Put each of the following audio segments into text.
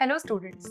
Hello students.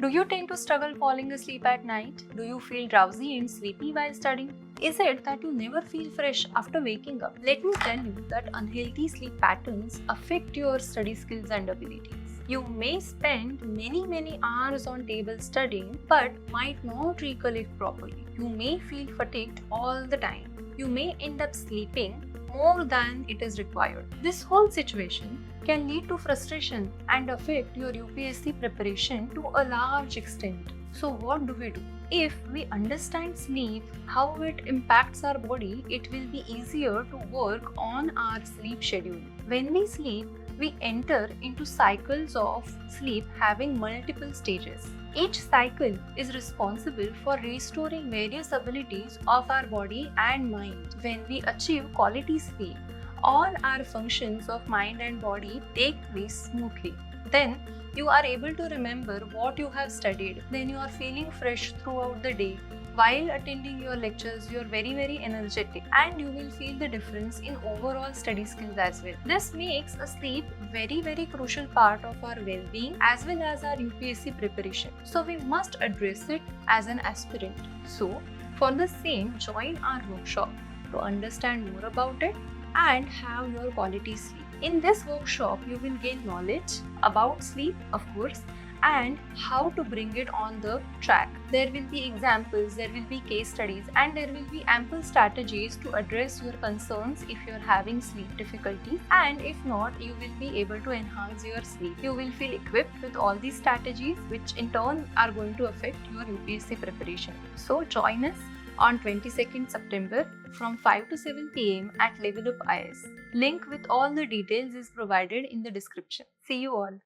Do you tend to struggle falling asleep at night? Do you feel drowsy and sleepy while studying? Is it that you never feel fresh after waking up? Let me tell you that unhealthy sleep patterns affect your study skills and abilities. You may spend many hours on table studying but might not recollect properly. You may feel fatigued all the time. You may end up sleeping more than it is required. This whole situation can lead to frustration and affect your UPSC preparation to a large extent. So, what do we do? If we understand sleep, how it impacts our body, it will be easier to work on our sleep schedule. When we sleep, we enter into cycles of sleep having multiple stages. Each cycle is responsible for restoring various abilities of our body and mind. When we achieve quality sleep, all our functions of mind and body take place smoothly. Then you are able to remember what you have studied. Then you are feeling fresh throughout the day. While attending your lectures, you are very energetic and you will feel the difference in overall study skills as well. This makes a sleep very crucial part of our well-being as well as our UPSC preparation. So we must address it as an aspirant. So for the same, join our workshop to understand more about it and have your quality sleep. In this workshop, you will gain knowledge about sleep, of course, and how to bring it on the track. There will be examples, there will be case studies, and there will be ample strategies to address your concerns if you're having sleep difficulties. And if not, you will be able to enhance your sleep. You will feel equipped with all these strategies, which in turn are going to affect your UPSC preparation. So join us on 22nd September from 5 to 7 pm at Level Up IS. Link with all the details is provided in the description. See you all.